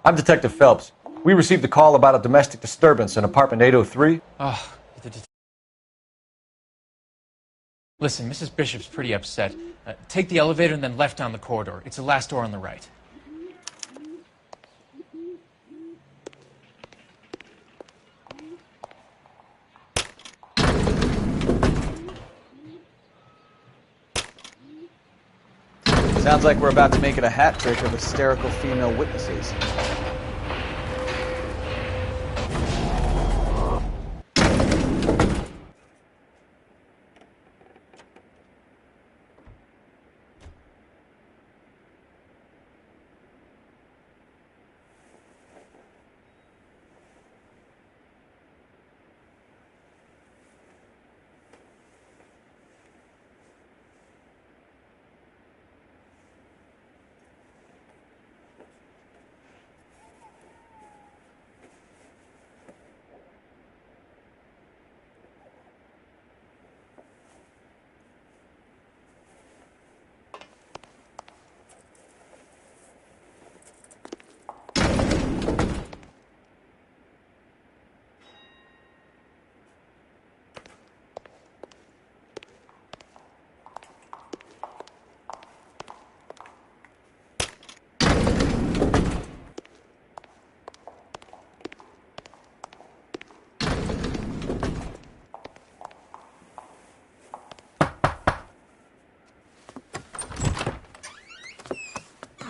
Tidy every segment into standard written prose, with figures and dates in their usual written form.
I'm Detective Phelps. We received a call about a domestic disturbance in apartment 803. Oh, listen, Mrs. Bishop's pretty upset. Take the elevator and then left down the corridor. It's the last door on the right. Sounds like we're about to make it a hat trick of hysterical female witnesses.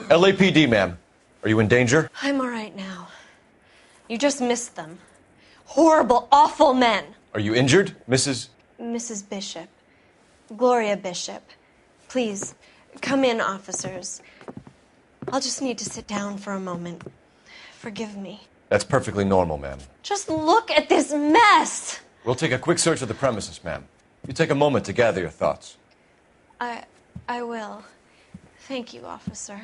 LAPD, ma'am. Are you in danger? I'm all right now. You just missed them. Horrible, awful men. Are you injured, Mrs.? Mrs. Bishop. Gloria Bishop. Please, come in, officers. I'll just need to sit down for a moment. Forgive me. That's perfectly normal, ma'am. Just look at this mess! We'll take a quick search of the premises, ma'am. You take a moment to gather your thoughts. I will. Thank you, officer.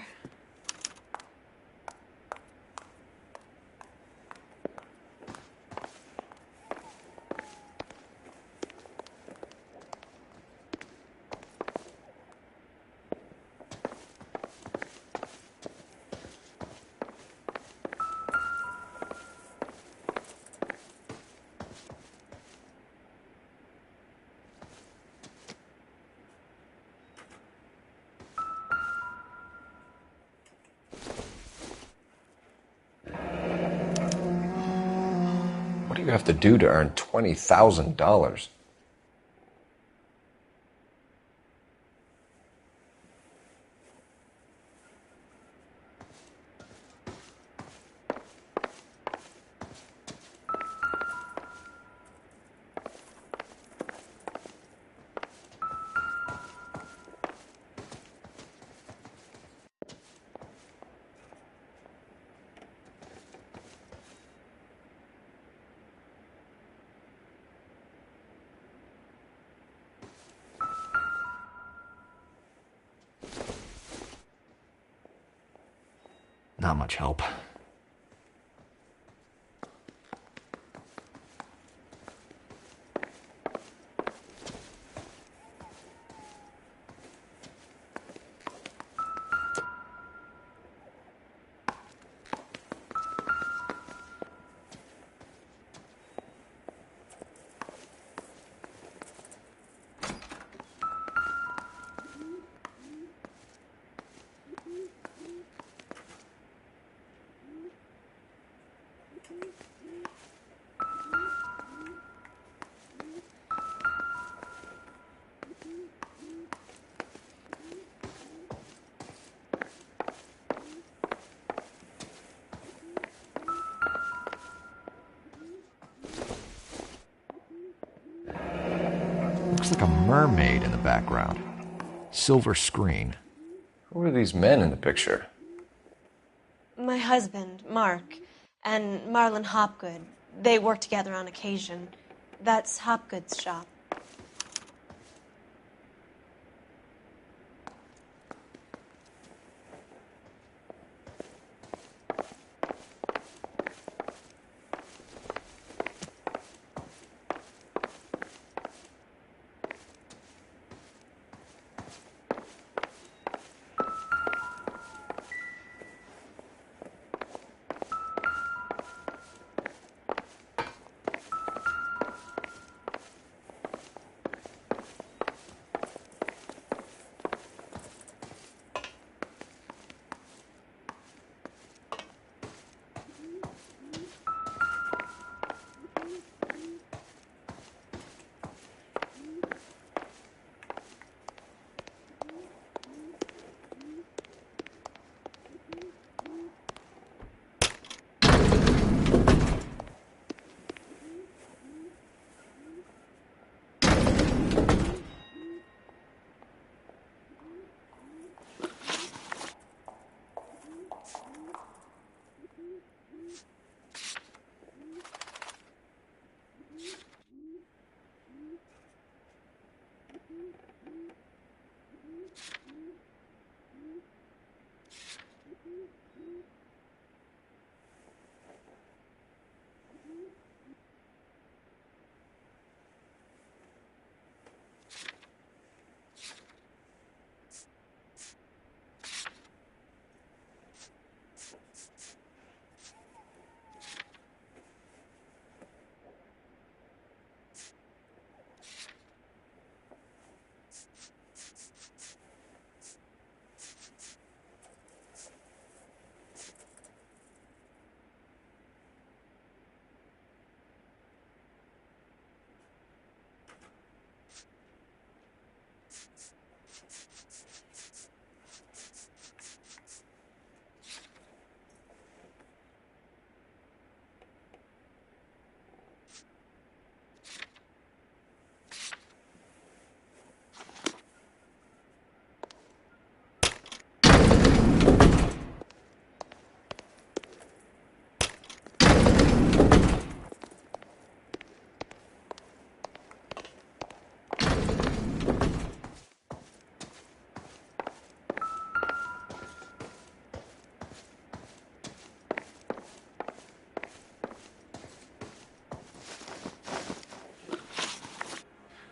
What do you have to do to earn $20,000? Not much help. Looks like a mermaid in the background. Silver screen. Who are these men in the picture? My husband, Mark, and Marlon Hopgood. They work together on occasion. That's Hopgood's shop.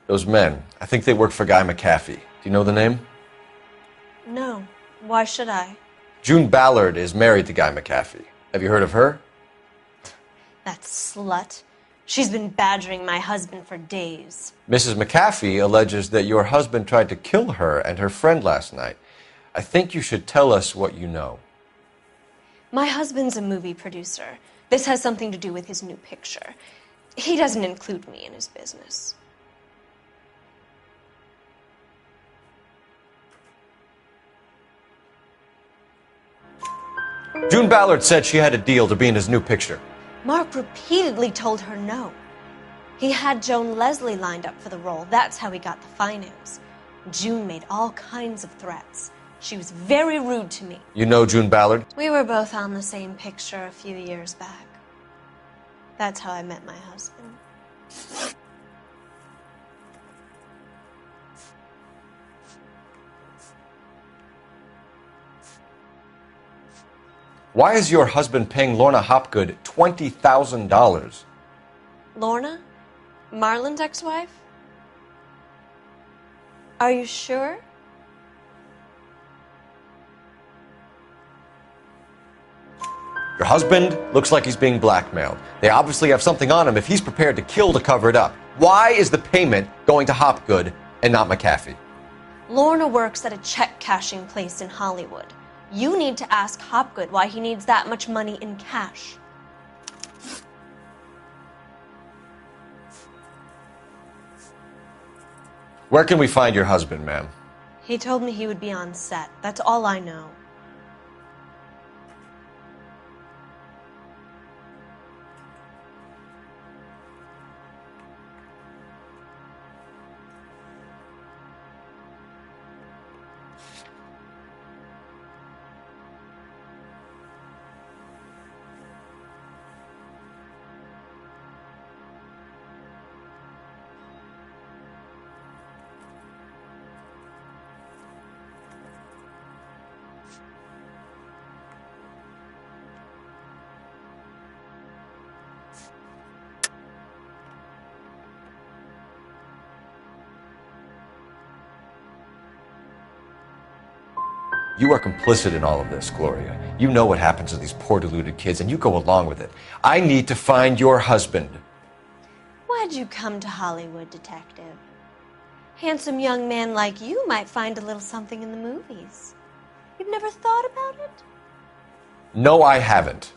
Those men, I think they work for Guy McAfee. Do you know the name? No. Why should I? June Ballard is married to Guy McAfee. Have you heard of her? That slut. She's been badgering my husband for days. Mrs. McAfee alleges that your husband tried to kill her and her friend last night. I think you should tell us what you know. My husband's a movie producer. This has something to do with his new picture. He doesn't include me in his business. June Ballard said she had a deal to be in his new picture. Mark repeatedly told her no. He had Joan Leslie lined up for the role. That's how he got the finance. June made all kinds of threats. She was very rude to me. You know June Ballard? We were both on the same picture a few years back. That's how I met my husband. Why is your husband paying Lorna Hopgood $20,000? Lorna? Marlon's ex-wife? Are you sure? Your husband looks like he's being blackmailed. They obviously have something on him if he's prepared to kill to cover it up. Why is the payment going to Hopgood and not McAfee? Lorna works at a check-cashing place in Hollywood. You need to ask Hopgood why he needs that much money in cash. Where can we find your husband, ma'am? He told me he would be on set. That's all I know. You are complicit in all of this, Gloria. You know what happens to these poor deluded kids, and you go along with it. I need to find your husband. Why'd you come to Hollywood, detective? Handsome young man like you might find a little something in the movies. You've never thought about it? No, I haven't.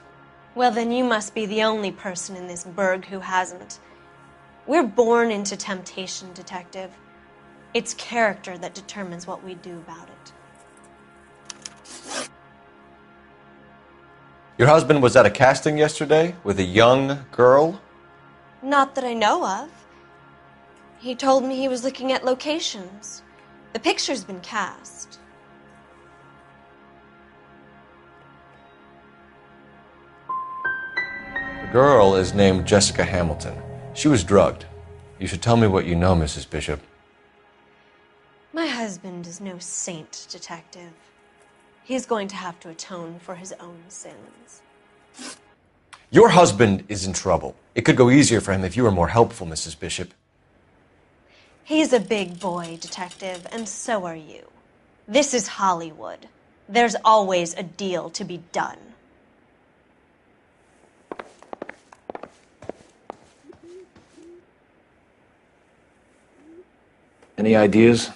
Well, then you must be the only person in this burg who hasn't. We're born into temptation, detective. It's character that determines what we do about it. Your husband was at a casting yesterday with a young girl? Not that I know of. He told me he was looking at locations. The picture's been cast. The girl is named Jessica Hamilton. She was drugged. You should tell me what you know, Mrs. Bishop. My husband is no saint, detective. He's going to have to atone for his own sins. Your husband is in trouble. It could go easier for him if you were more helpful, Mrs. Bishop. He's a big boy, detective, and so are you. This is Hollywood. There's always a deal to be done. Any ideas?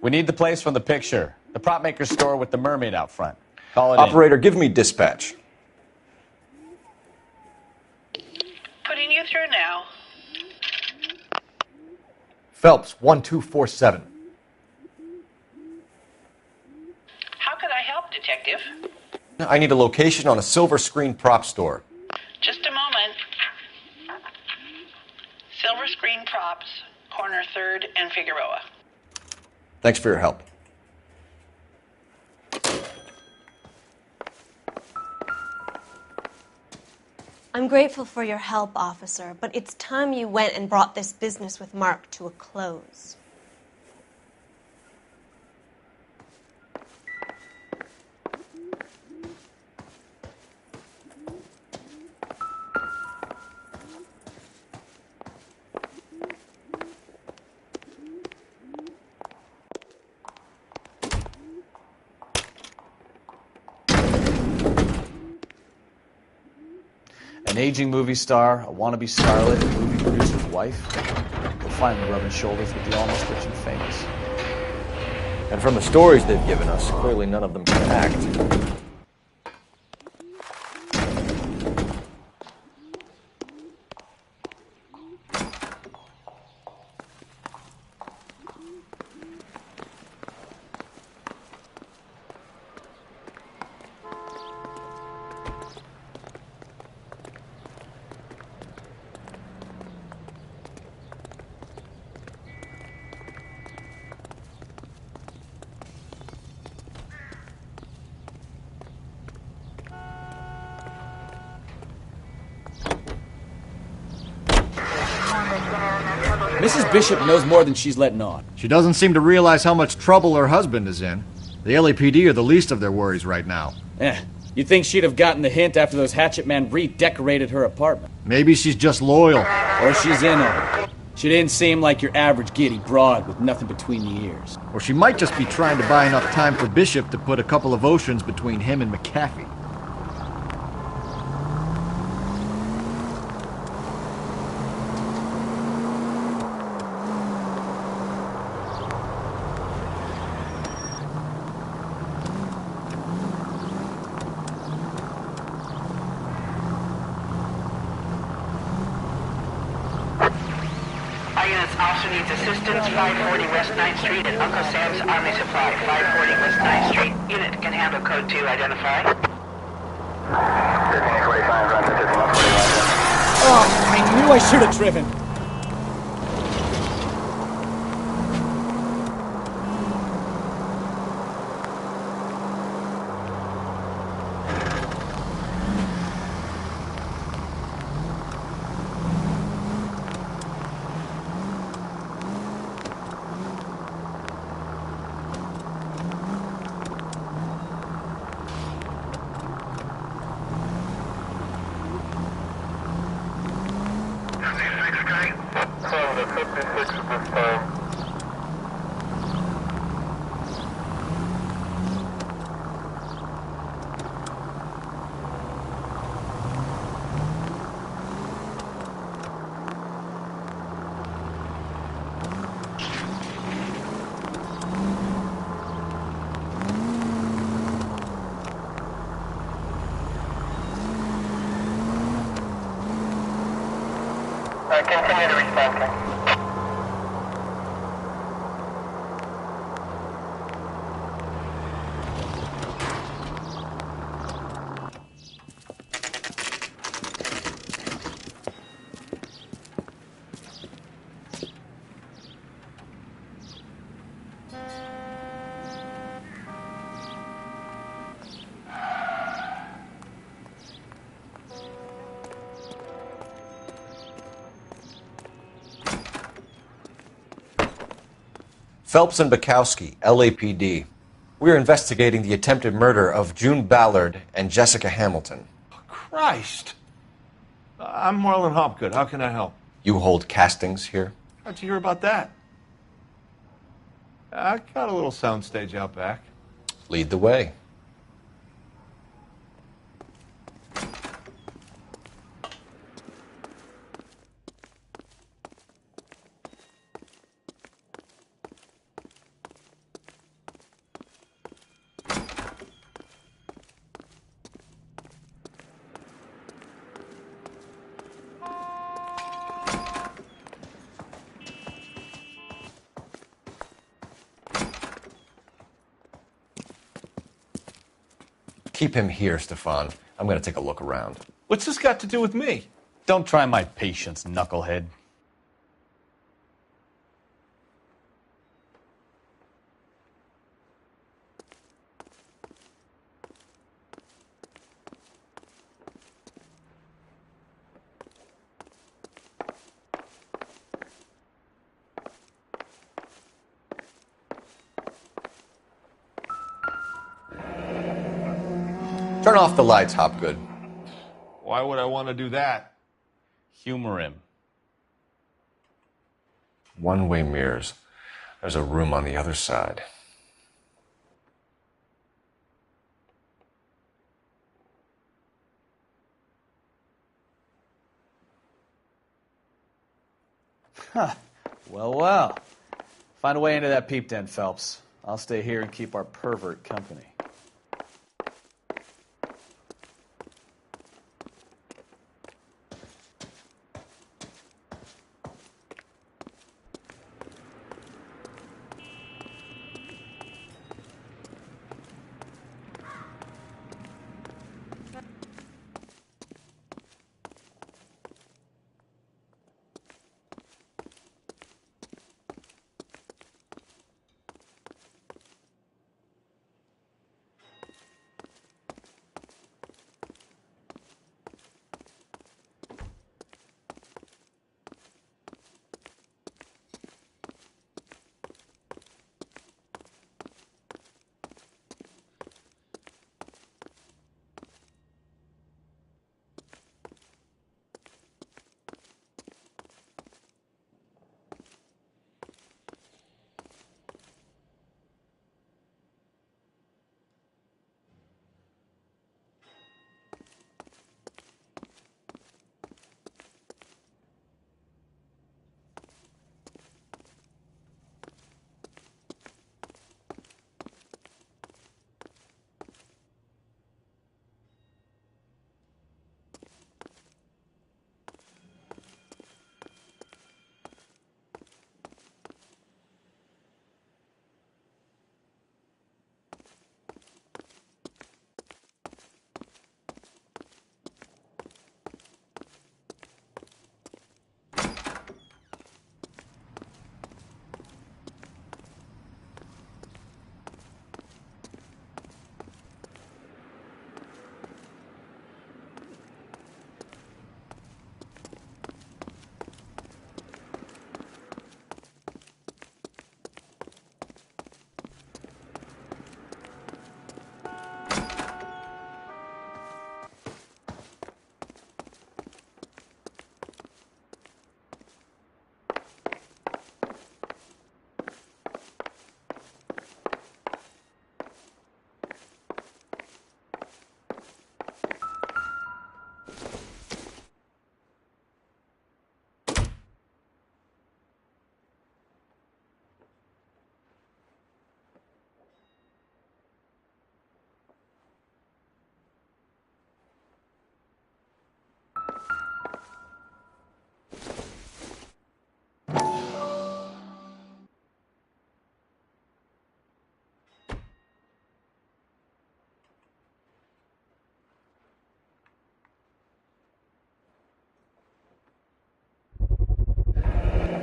We need the place from the picture. The prop maker's store with the mermaid out front. Call it in. Operator, give me dispatch. Putting you through now. Phelps, 1247. How could I help, Detective? I need a location on a silver screen prop store. Just a moment. Silver Screen Props, corner 3rd and Figueroa. Thanks for your help. I'm grateful for your help, officer, but it's time you went and brought this business with Mark to a close. An aging movie star, a wannabe starlet, a movie producer's wife. They'll finally rubbing shoulders with the almost rich and famous. And from the stories they've given us, clearly none of them can act. Mrs. Bishop knows more than she's letting on. She doesn't seem to realize how much trouble her husband is in. The LAPD are the least of their worries right now. You'd think she'd have gotten the hint after those hatchet men redecorated her apartment. Maybe she's just loyal. Or she's in on it. She didn't seem like your average giddy broad with nothing between the ears. Or she might just be trying to buy enough time for Bishop to put a couple of oceans between him and McAfee. Officer needs assistance, 540 West 9th Street at Uncle Sam's Army Supply. 540 West 9th Street. Unit can handle code 2, identify. Oh, I knew I should have driven. Continue to respond, sir. Phelps and Bukowski, LAPD. We're investigating the attempted murder of June Ballard and Jessica Hamilton. Christ! I'm Marlon Hopgood. How can I help? You hold castings here? How'd you hear about that? I got a little soundstage out back. Lead the way. Keep him here, Stefan. I'm going to take a look around. What's this got to do with me? Don't try my patience, knucklehead. Turn off the lights, Hopgood. Why would I want to do that? Humor him. One-way mirrors. There's a room on the other side. Well, well. Find a way into that peep den, Phelps. I'll stay here and keep our pervert company.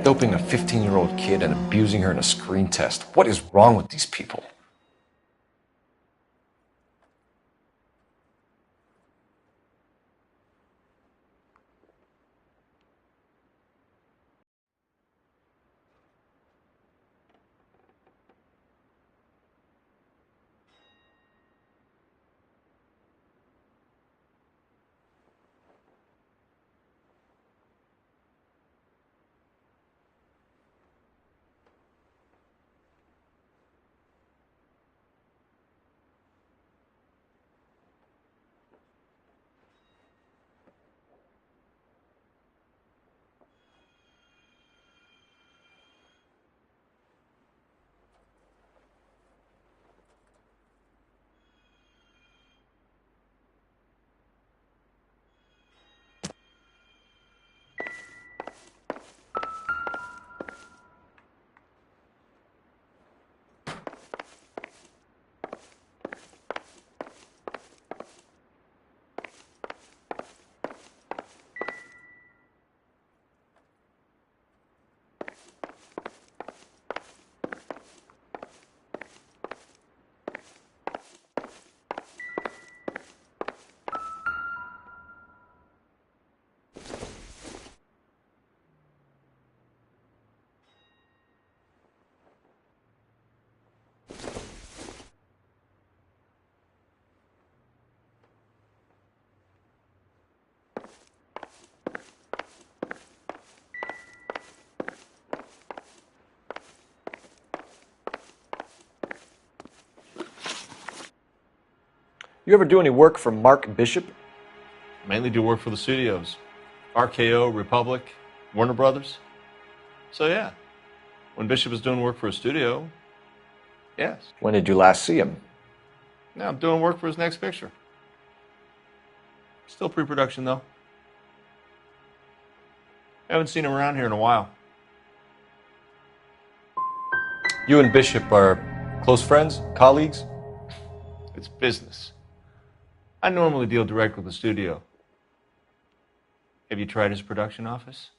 Doping a 15-year-old kid and abusing her in a screen test. What is wrong with these people? You ever do any work for Mark Bishop? Mainly do work for the studios. RKO, Republic, Warner Brothers. So, yeah. When Bishop was doing work for a studio, yes. When did you last see him? Now I'm doing work for his next picture. Still pre-production, though. Haven't seen him around here in a while. You and Bishop are close friends, colleagues? It's business. I normally deal direct with the studio. Have you tried his production office?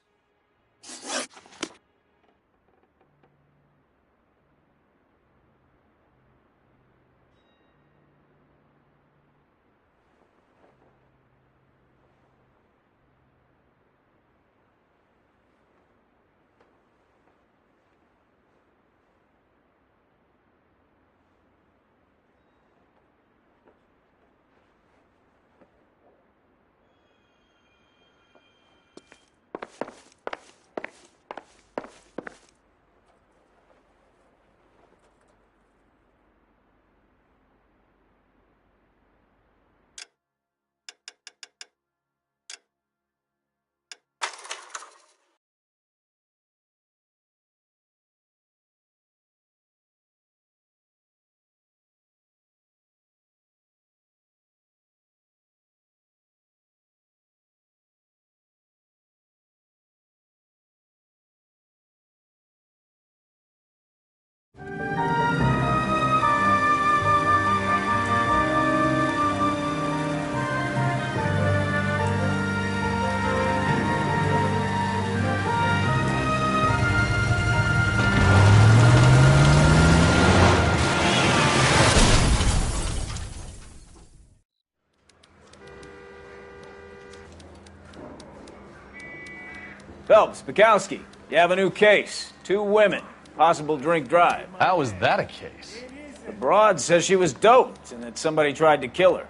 Phelps, Bukowski, you have a new case. 2 women, possible drink drive. How is that a case? The broad says she was doped and that somebody tried to kill her.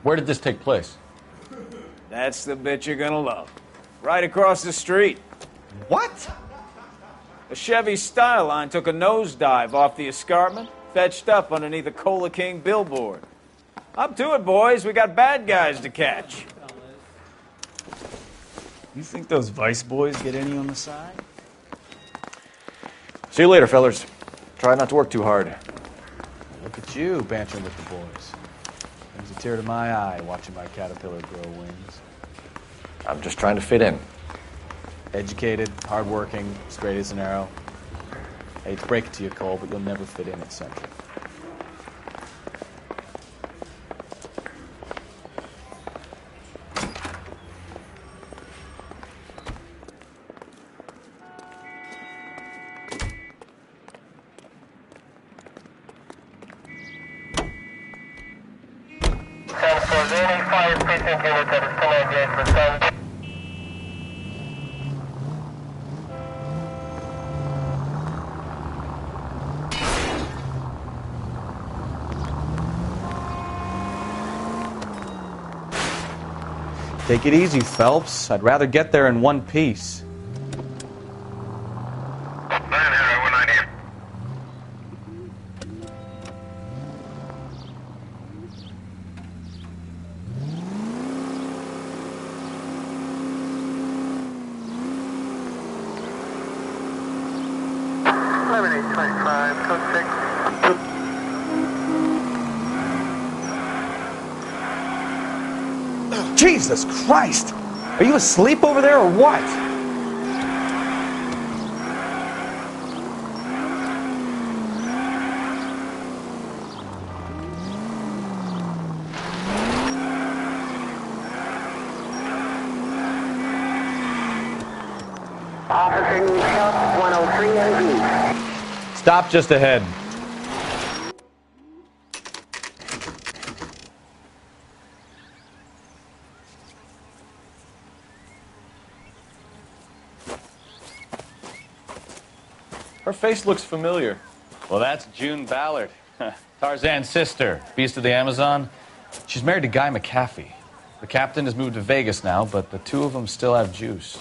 Where did this take place? That's the bit you're gonna love. Right across the street. What? A Chevy Styline took a nosedive off the escarpment, fetched up underneath a Cola King billboard. Up to it, boys. We got bad guys to catch. You think those Vice boys get any on the side? See you later, fellers. Try not to work too hard. Look at you, bantering with the boys. Brings a tear to my eye watching my caterpillar grow wings. I'm just trying to fit in. Educated, hardworking, straight as an arrow. I hate to break it to you, Cole, but you'll never fit in at Central. Take it easy, Phelps. I'd rather get there in one piece. Jesus Christ! Are you asleep over there or what? Officer needs help, 103 and east. Stop just ahead. Her face looks familiar. Well, that's June Ballard, Tarzan's sister, beast of the Amazon. She's married to Guy McAfee. The captain has moved to Vegas now, but the two of them still have juice.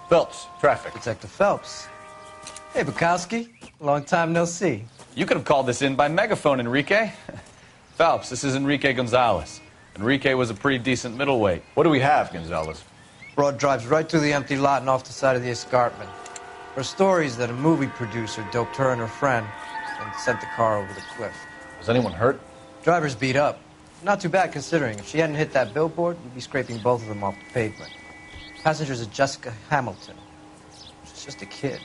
Phelps, traffic. Detective Phelps. Hey, Bukowski. Long time no see. You could have called this in by megaphone, Enrique. Phelps, this is Enrique Gonzalez. Enrique was a pretty decent middleweight. What do we have, Gonzalez? Broad drives right through the empty lot and off the side of the escarpment. Her story is that a movie producer doped her and her friend and sent the car over the cliff. Was anyone hurt? Driver's beat up. Not too bad considering. If she hadn't hit that billboard, we'd be scraping both of them off the pavement. Passenger's a Jessica Hamilton. She's just a kid.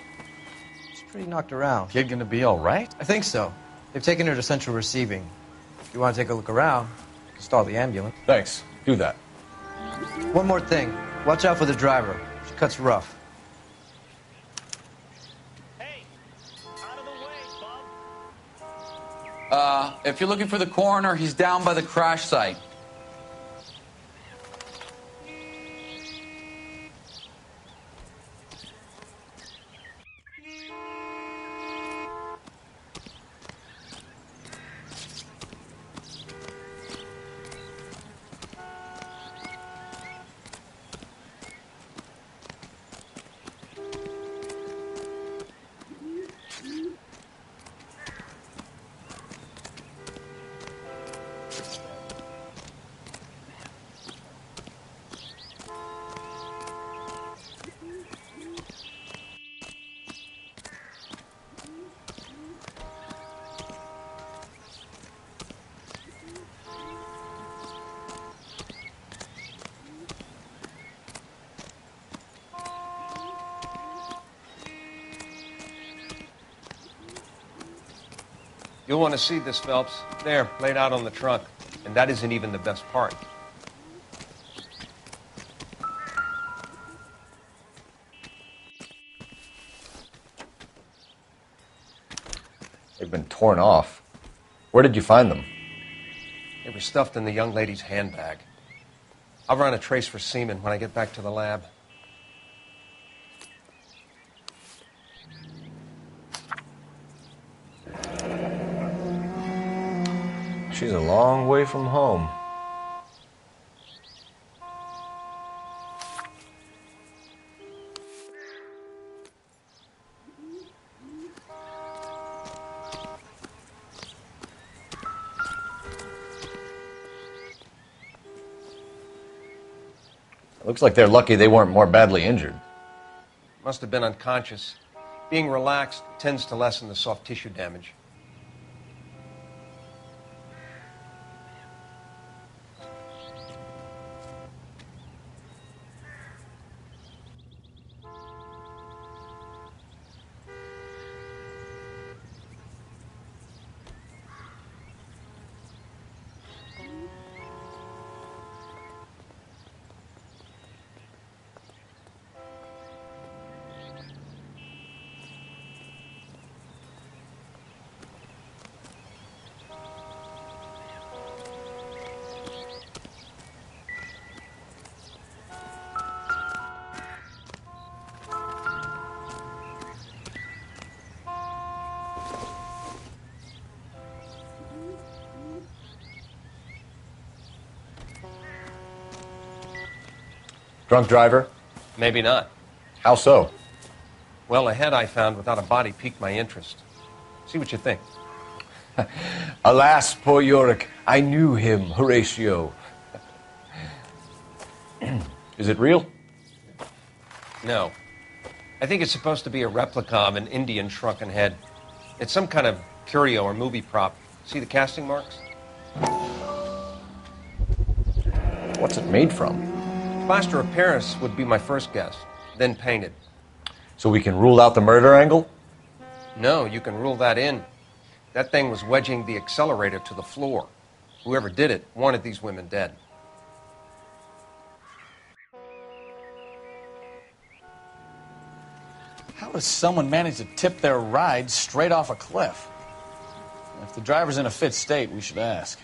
She's pretty knocked around. Kid gonna be all right? I think so. They've taken her to central receiving. If you want to take a look around, you can stall the ambulance. Thanks. Do that. One more thing. Watch out for the driver. She cuts rough. If you're looking for the coroner, he's down by the crash site. You'll want to see this, Phelps. There, laid out on the trunk. And that isn't even the best part. They've been torn off. Where did you find them? They were stuffed in the young lady's handbag. I'll run a trace for semen when I get back to the lab. She's a long way from home. Looks like they're lucky they weren't more badly injured. Must have been unconscious. Being relaxed tends to lessen the soft tissue damage. Drunk driver? Maybe not. How so? Well, a head I found without a body piqued my interest. See what you think. Alas, poor Yorick, I knew him, Horatio. Is it real? No. I think it's supposed to be a replica of an Indian shrunken head. It's some kind of curio or movie prop. See the casting marks? What's it made from? Plaster of Paris would be my first guess, then painted. So we can rule out the murder angle? No, you can rule that in. That thing was wedging the accelerator to the floor. Whoever did it wanted these women dead. How does someone manage to tip their ride straight off a cliff? If the driver's in a fit state, we should ask.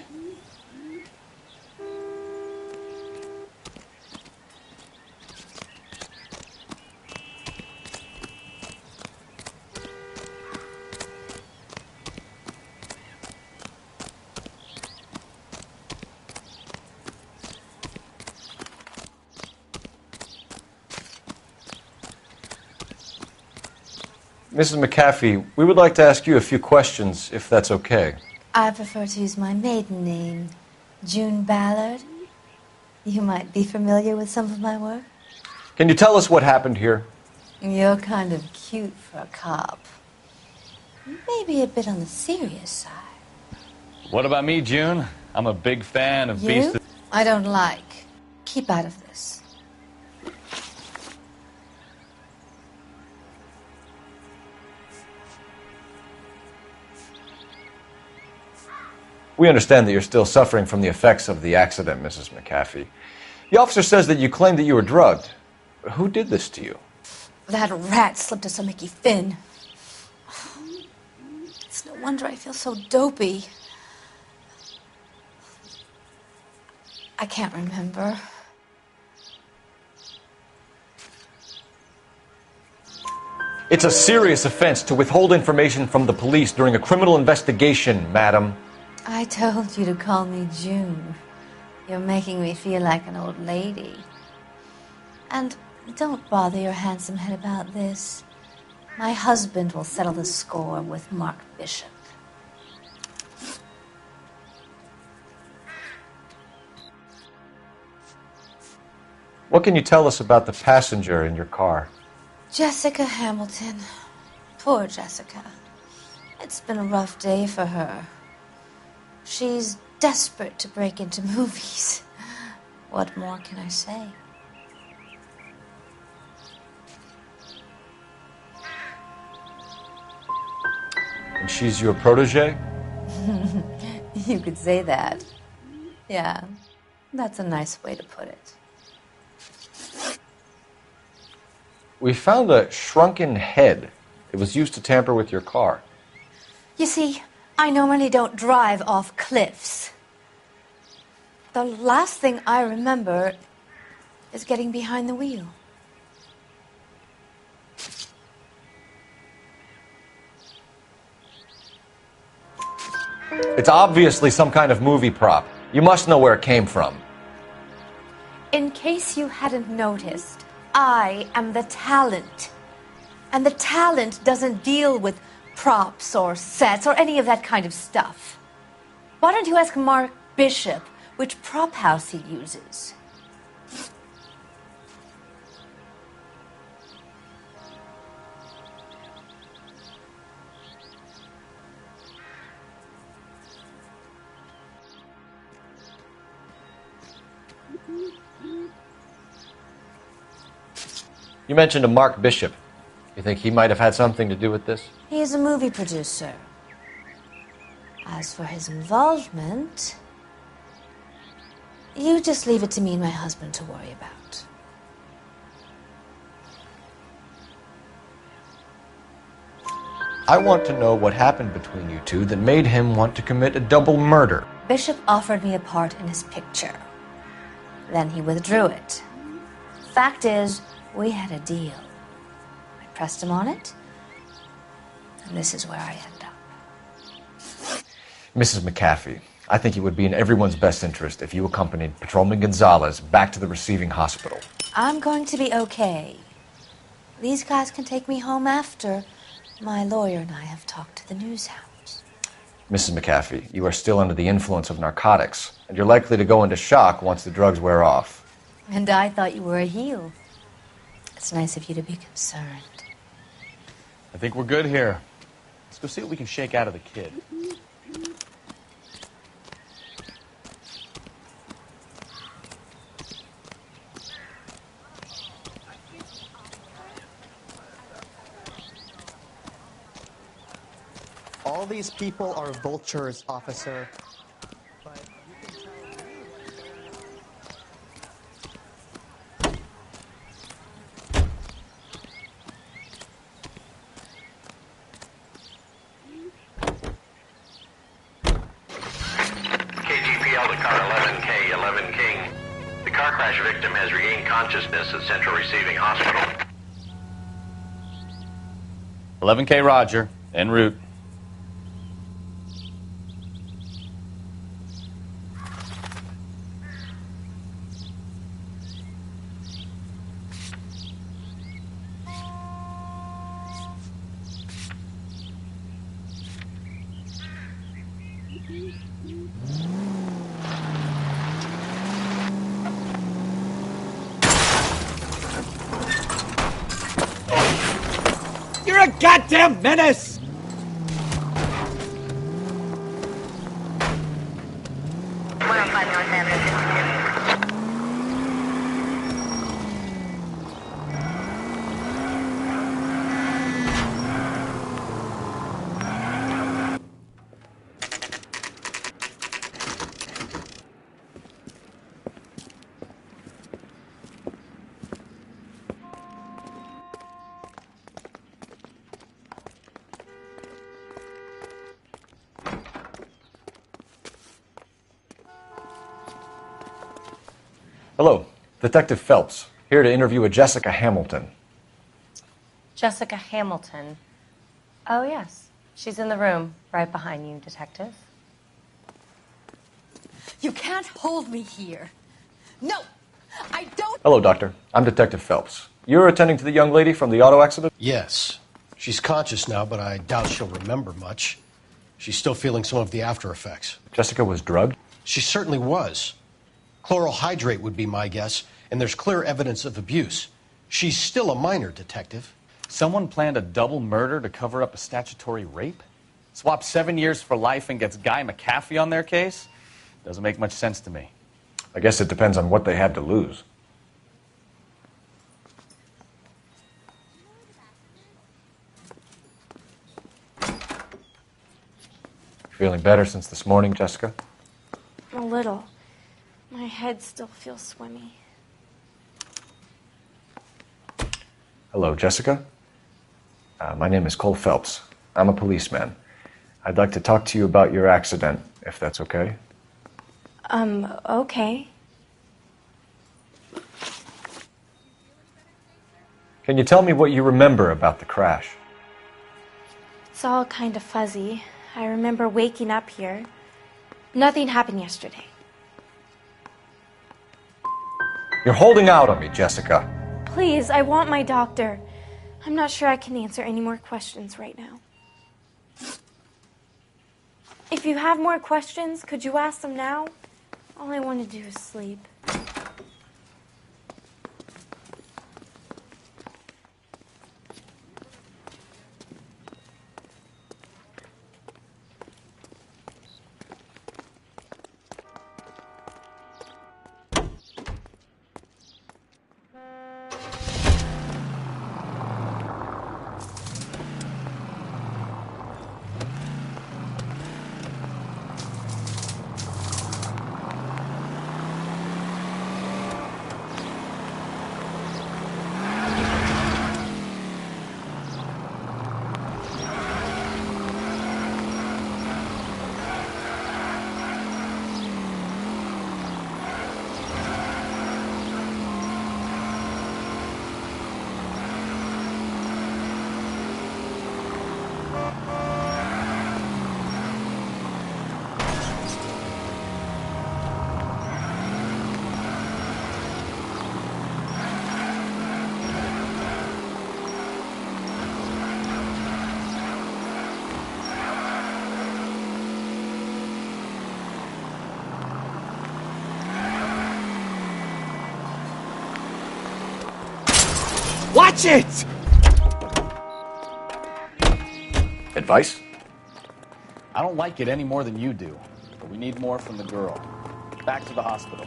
Mrs. McAfee, we would like to ask you a few questions, if that's okay. I prefer to use my maiden name, June Ballard. You might be familiar with some of my work. Can you tell us what happened here? You're kind of cute for a cop. Maybe a bit on the serious side. What about me, June? I'm a big fan of Beast. I don't like. Keep out of this. We understand that you're still suffering from the effects of the accident, Mrs. McAfee. The officer says that you claimed that you were drugged. Who did this to you? That rat slipped us a Mickey Finn. It's no wonder I feel so dopey. I can't remember. It's a serious offense to withhold information from the police during a criminal investigation, madam. I told you to call me June. You're making me feel like an old lady. And don't bother your handsome head about this. My husband will settle the score with Mark Bishop. What can you tell us about the passenger in your car? Jessica Hamilton. Poor Jessica. It's been a rough day for her. She's desperate to break into movies. What more can I say? And she's your protege? You could say that. Yeah, that's a nice way to put it. We found a shrunken head. It was used to tamper with your car. You see, I normally don't drive off cliffs. The last thing I remember is getting behind the wheel. It's obviously some kind of movie prop. You must know where it came from. In case you hadn't noticed, I am the talent. And the talent doesn't deal with props or sets or any of that kind of stuff. Why don't you ask Mark Bishop which prop house he uses? You mentioned a Mark Bishop. You think he might have had something to do with this? He is a movie producer. As for his involvement, you just leave it to me and my husband to worry about. I want to know what happened between you two that made him want to commit a double murder. Bishop offered me a part in his picture. Then he withdrew it. Fact is, we had a deal. I pressed him on it, and this is where I end up. Mrs. McAfee, I think it would be in everyone's best interest if you accompanied Patrolman Gonzalez back to the receiving hospital. I'm going to be okay. These guys can take me home after. My lawyer and I have talked to the news hounds. Mrs. McAfee, you are still under the influence of narcotics, and you're likely to go into shock once the drugs wear off. And I thought you were a heel. It's nice of you to be concerned. I think we're good here. Let's go see what we can shake out of the kid. All these people are vultures, officer. KGPL to car 11K, 11 King. The car crash victim has regained consciousness at Central Receiving Hospital. 11K Roger, en route. You're a goddamn menace! Hello, Detective Phelps, here to interview a Jessica Hamilton. Jessica Hamilton. Oh, yes. She's in the room right behind you, Detective. You can't hold me here. No, I don't. Hello, Doctor. I'm Detective Phelps. You're attending to the young lady from the auto accident? Yes. She's conscious now, but I doubt she'll remember much. She's still feeling some of the after effects. Jessica was drugged? She certainly was. Chloral hydrate would be my guess, and there's clear evidence of abuse. She's still a minor, Detective. Someone planned a double murder to cover up a statutory rape? Swap 7 years for life and gets Guy McAfee on their case? Doesn't make much sense to me. I guess it depends on what they had to lose. Feeling better since this morning, Jessica? A little. My head still feels swimmy. Hello, Jessica. My name is Cole Phelps. I'm a policeman. I'd like to talk to you about your accident, if that's okay. Okay. Can you tell me what you remember about the crash? It's all kind of fuzzy. I remember waking up here. Nothing happened yesterday. You're holding out on me, Jessica. Please, I want my doctor. I'm not sure I can answer any more questions right now. If you have more questions, could you ask them now? All I want to do is sleep. Watch it! Advice? I don't like it any more than you do, but we need more from the girl. Back to the hospital.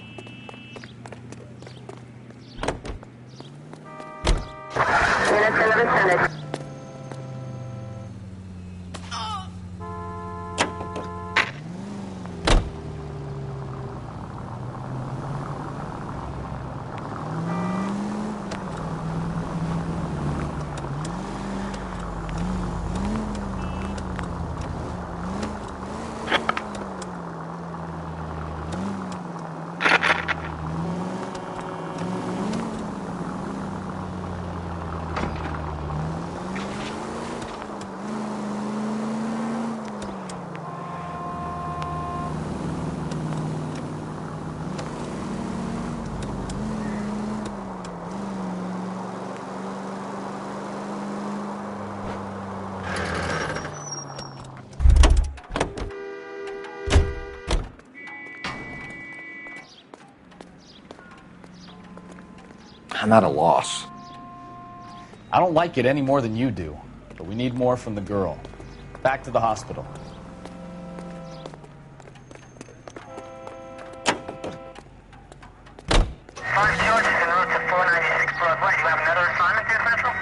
I'm at a loss. I don't like it any more than you do, but But we need more from the girl. Back to the hospital. First George is en route to 496 Broadway. You have another assignment there, Central?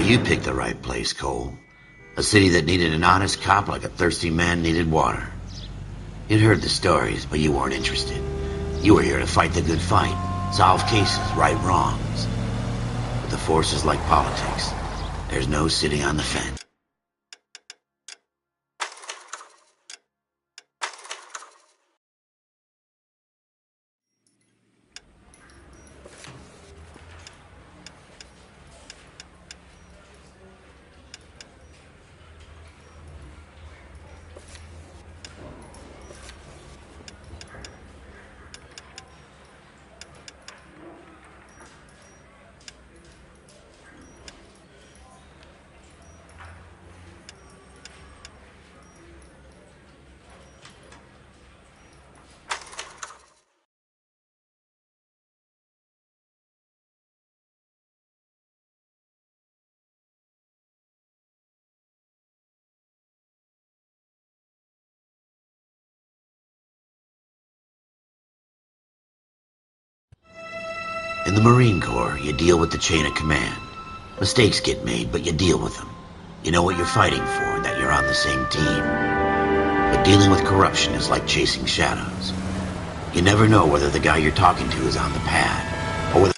Well, you picked the right place, Cole. A city that needed an honest cop like a thirsty man needed water. You'd heard the stories, but you weren't interested. You were here to fight the good fight, solve cases, right wrongs. But the force is like politics. There's no sitting on the fence. In the Marine Corps, you deal with the chain of command. Mistakes get made, but you deal with them. You know what you're fighting for, and that you're on the same team. But dealing with corruption is like chasing shadows. You never know whether the guy you're talking to is on the pad, or whether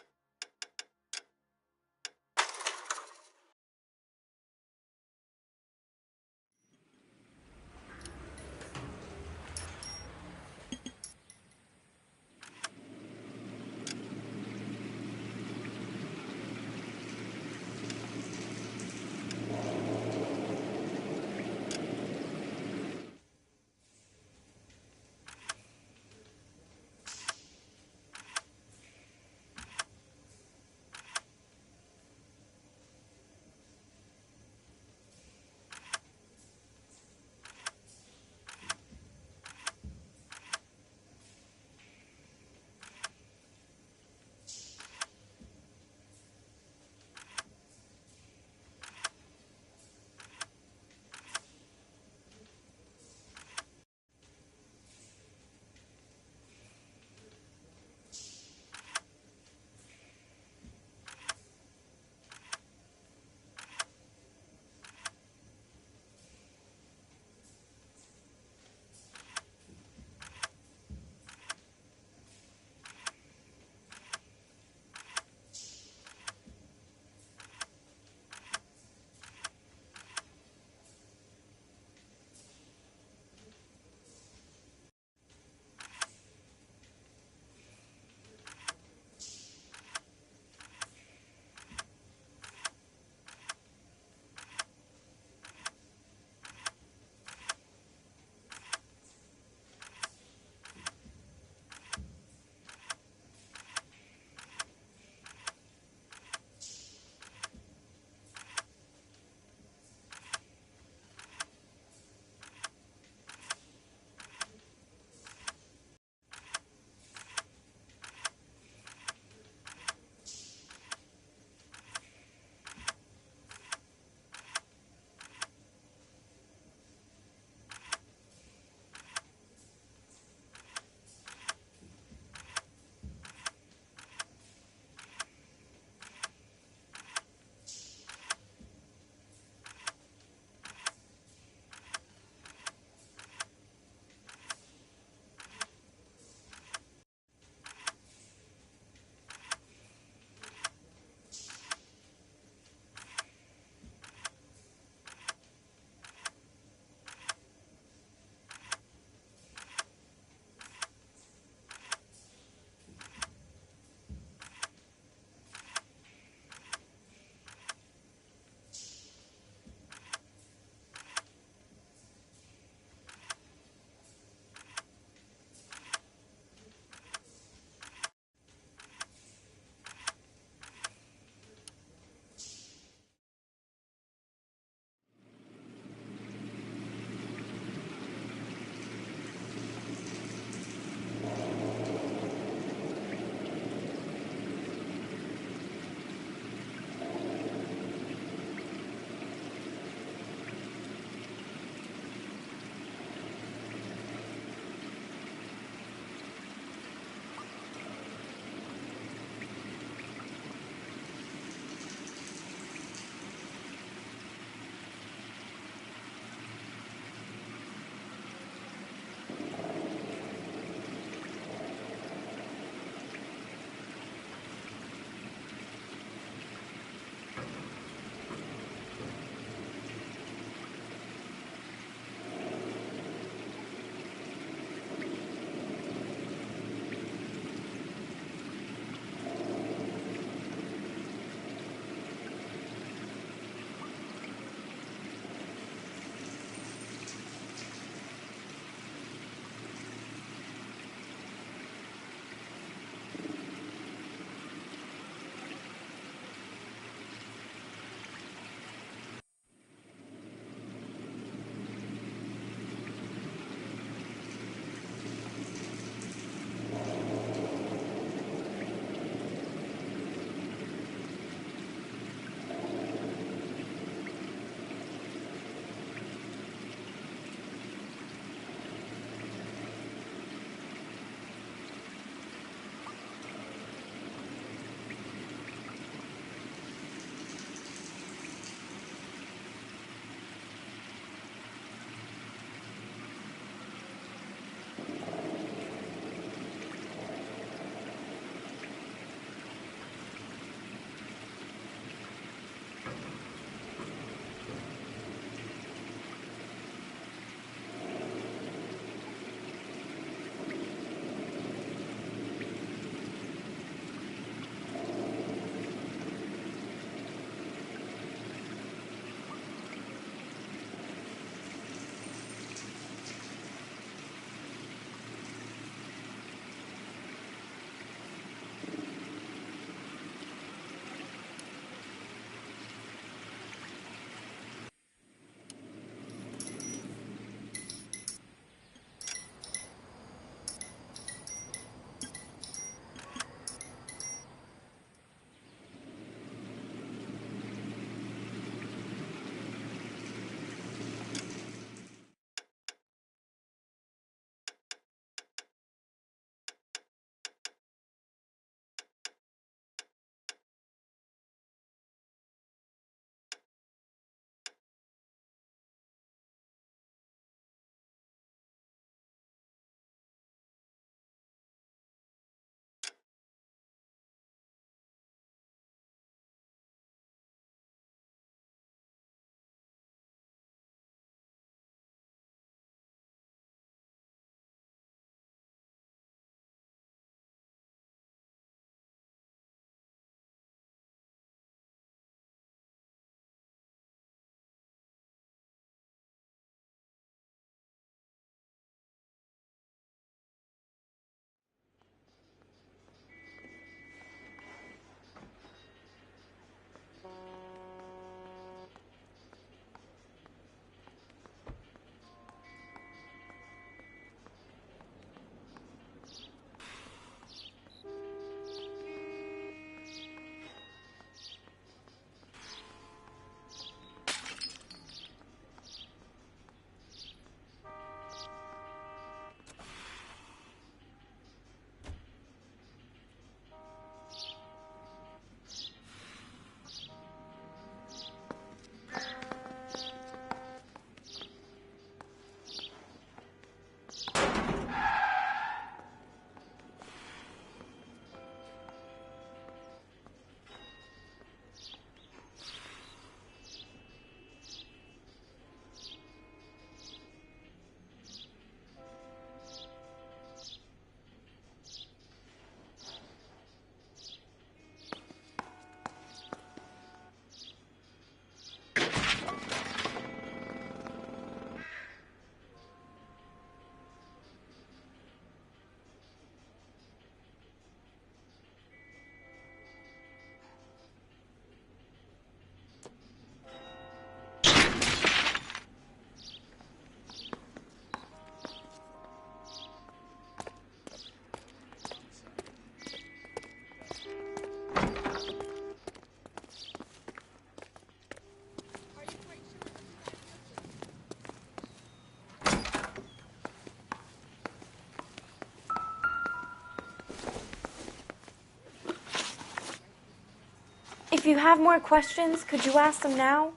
If you have more questions, could you ask them now?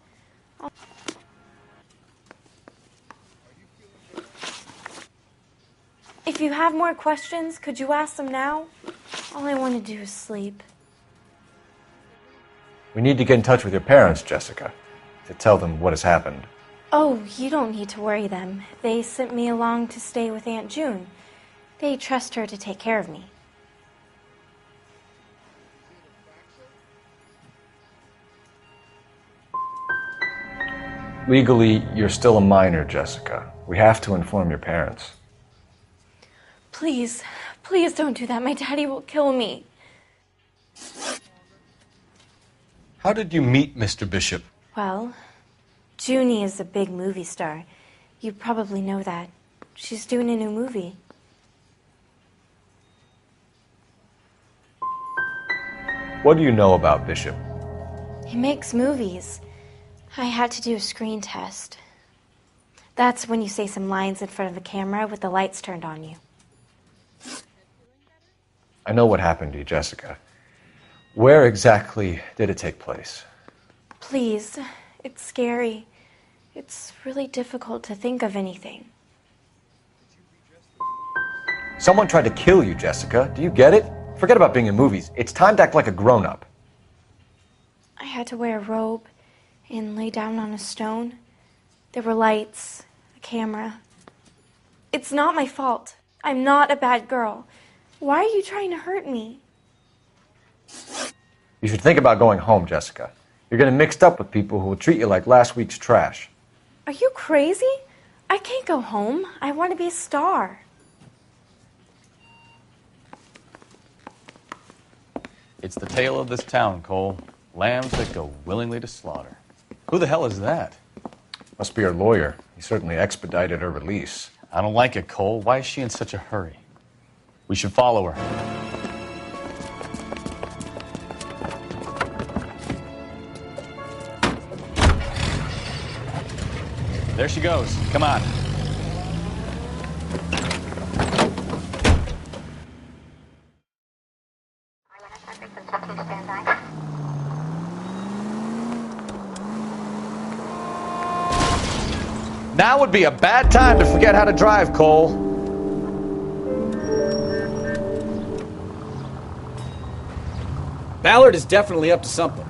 If you have more questions, could you ask them now? All I want to do is sleep. We need to get in touch with your parents, Jessica, to tell them what has happened. Oh, you don't need to worry them. They sent me along to stay with Aunt June. They trust her to take care of me. Legally, you're still a minor, Jessica. We have to inform your parents. Please, please don't do that. My daddy will kill me. How did you meet Mr. Bishop? Well, Junie is a big movie star. You probably know that. She's doing a new movie. What do you know about Bishop? He makes movies. I had to do a screen test. That's when you say some lines in front of a camera with the lights turned on you. I know what happened to you, Jessica. Where exactly did it take place? Please, it's scary. It's really difficult to think of anything. Someone tried to kill you, Jessica. Do you get it? Forget about being in movies. It's time to act like a grown-up. I had to wear a robe and lay down on a stone. There were lights, a camera. It's not my fault. I'm not a bad girl. Why are you trying to hurt me? You should think about going home, Jessica. You're getting mixed up with people who will treat you like last week's trash. Are you crazy? I can't go home. I want to be a star. It's the tale of this town, Cole. Lambs that go willingly to slaughter. Who the hell is that? Must be her lawyer. He certainly expedited her release. I don't like it, Cole. Why is she in such a hurry? We should follow her. There she goes. Come on. Now would be a bad time to forget how to drive, Cole. Ballard is definitely up to something.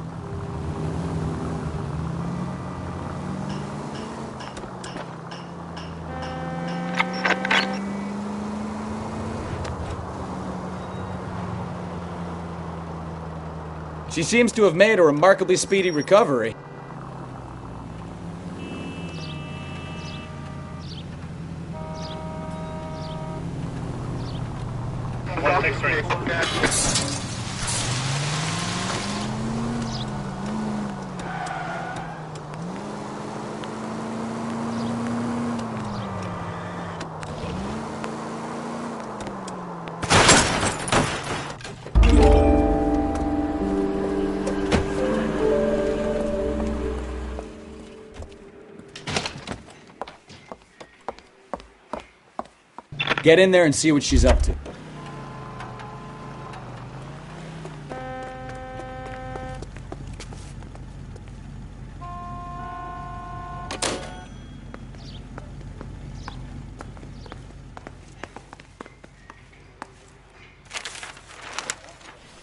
She seems to have made a remarkably speedy recovery. Get in there and see what she's up to.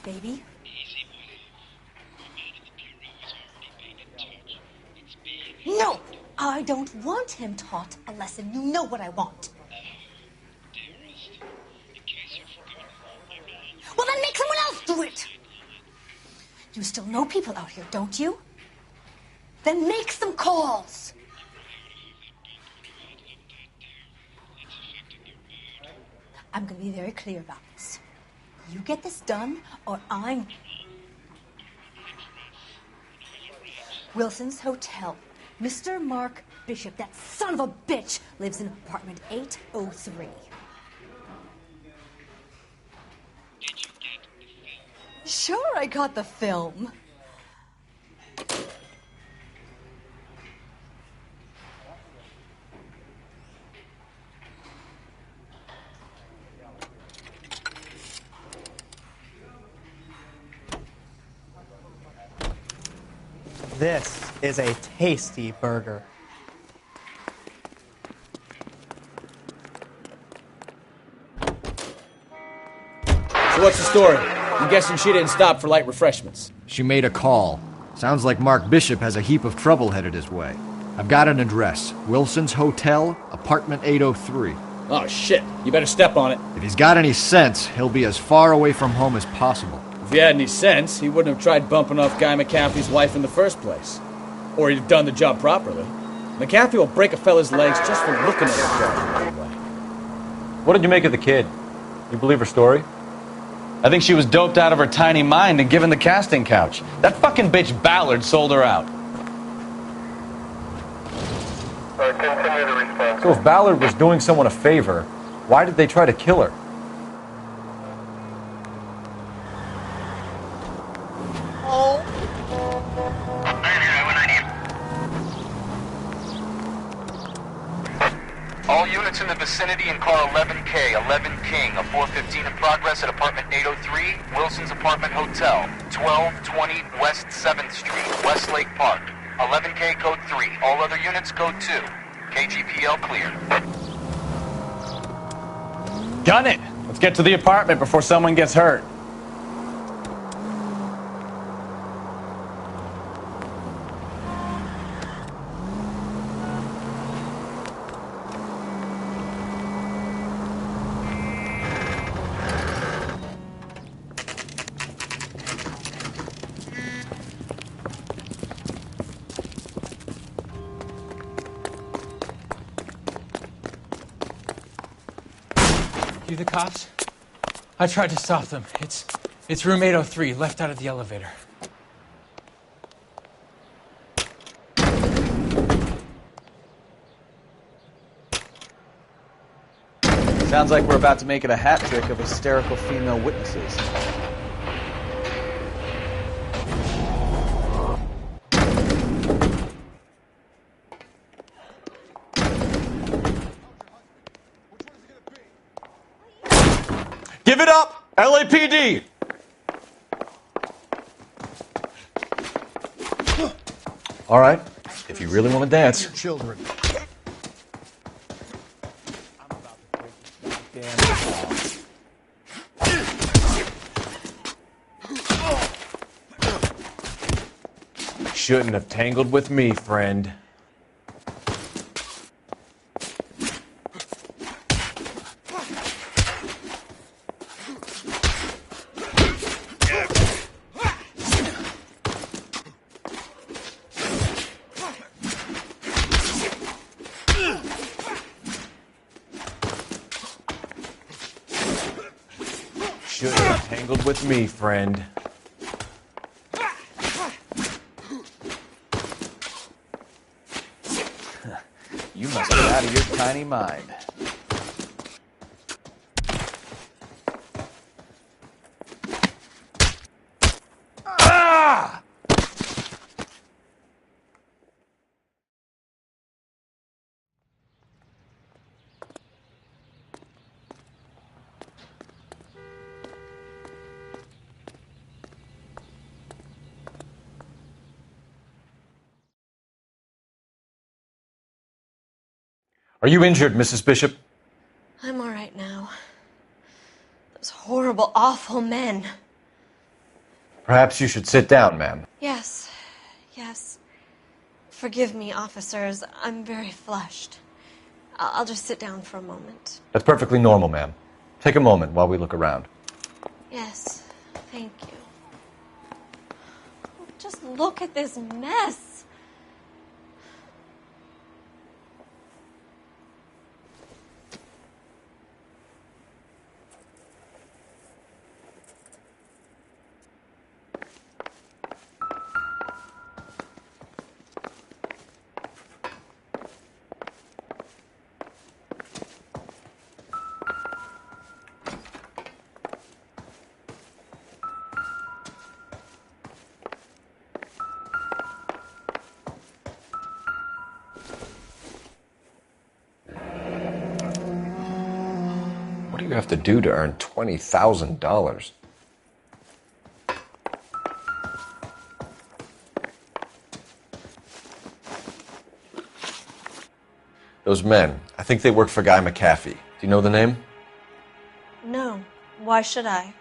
Baby? No! I don't want him taught a lesson. You know what I want. Well, then make someone else do it! You still know people out here, don't you? Then make some calls! I'm going to be very clear about this. You get this done, or I'm... Wilson's Hotel. Mr. Mark Bishop, that son of a bitch, lives in apartment 803. Sure, I got the film. This is a tasty burger. So what's the story? I'm guessing she didn't stop for light refreshments. She made a call. Sounds like Mark Bishop has a heap of trouble headed his way. I've got an address. Wilson's Hotel, apartment 803. Oh, shit. You better step on it. If he's got any sense, he'll be as far away from home as possible. If he had any sense, he wouldn't have tried bumping off Guy McCaffrey's wife in the first place. Or he'd have done the job properly. McCaffrey will break a fella's legs just for looking at his job. What did you make of the kid? You believe her story? I think she was doped out of her tiny mind and given the casting couch. That fucking bitch Ballard sold her out. So if Ballard was doing someone a favor, why did they try to kill her? All units in the vicinity in car 11K, 11 King, a 415 in progress at apartment 803, Wilson's Apartment Hotel, 1220 West 7th Street, Westlake Park. 11K code 3, all other units code 2. KGPL clear. Gun it! Let's get to the apartment before someone gets hurt. You the cops? I tried to stop them. It's room 803, left out of the elevator. Sounds like we're about to make it a hat trick of hysterical female witnesses. Give it up! LAPD! All right, if you really want to dance. Children. Shouldn't have tangled with me, friend. Shouldn't have tangled with me, friend. You must be out of your tiny mind. Ah! Are you injured, Mrs. Bishop? I'm all right now. Those horrible, awful men. Perhaps you should sit down, ma'am. Yes, yes. Forgive me, officers. I'm very flushed. I'll just sit down for a moment. That's perfectly normal, ma'am. Take a moment while we look around. Yes, thank you. Oh, just look at this mess. What do you have to do to earn $20,000? Those men, I think they work for Guy McAfee. Do you know the name? No. Why should I?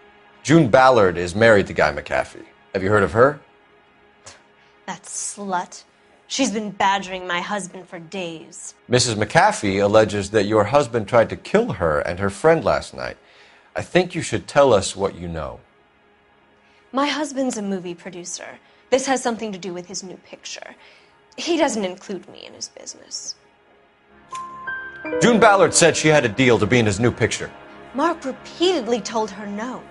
June Ballard is married to Guy McAfee. Have you heard of her? That slut. She's been badgering my husband for days. Mrs. McAfee alleges that your husband tried to kill her and her friend last night. I think you should tell us what you know. My husband's a movie producer. This has something to do with his new picture. He doesn't include me in his business. June Ballard said she had a deal to be in his new picture. Mark repeatedly told her no.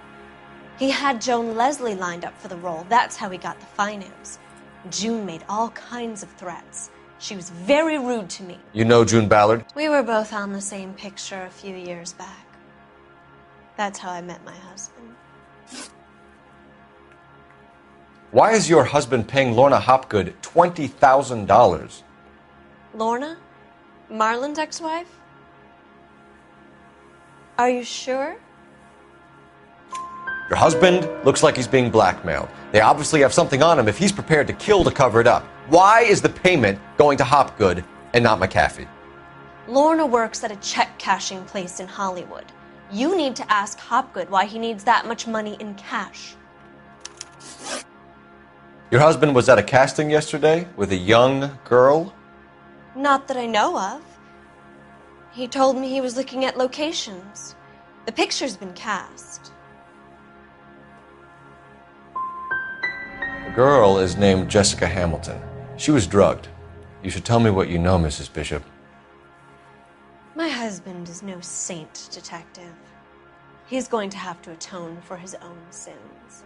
He had Joan Leslie lined up for the role. That's how he got the finance. June made all kinds of threats. She was very rude to me. You know June Ballard? We were both on the same picture a few years back. That's how I met my husband. Why is your husband paying Lorna Hopgood $20,000? Lorna? Marlon's ex-wife? Are you sure? Your husband looks like he's being blackmailed. They obviously have something on him if he's prepared to kill to cover it up. Why is the payment going to Hopgood and not McAfee? Lorna works at a check-cashing place in Hollywood. You need to ask Hopgood why he needs that much money in cash. Your husband was at a casting yesterday with a young girl? Not that I know of. He told me he was looking at locations. The picture's been cast. The girl is named Jessica Hamilton. She was drugged. You should tell me what you know, Mrs. Bishop. My husband is no saint, detective. He's going to have to atone for his own sins.